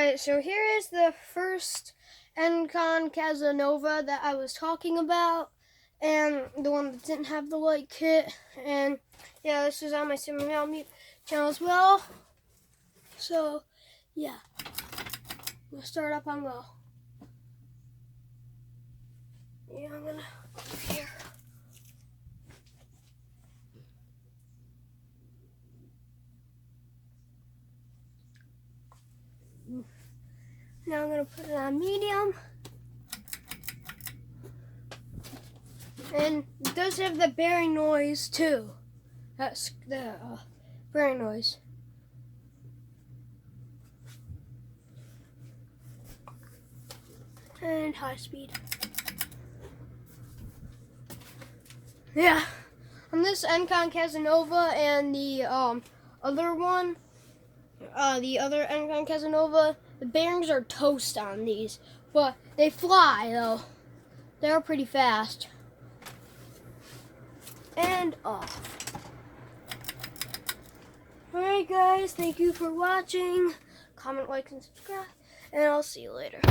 Alright, so here is the first Encon Casanova that I was talking about, and the one that didn't have the light kit. And yeah, this is on my Sammy malamute channel as well. So yeah, we'll start up on low. Yeah, I'm gonna here. Now I'm gonna put it on medium. And it does have the bearing noise too. That's the bearing noise. And high speed. Yeah. On this Encon Casanova and the other one, the other Encon Casanova, the bearings are toast on these, but they fly though. They're pretty fast. And off. Alright guys, thank you for watching. Comment, like, and subscribe, and I'll see you later.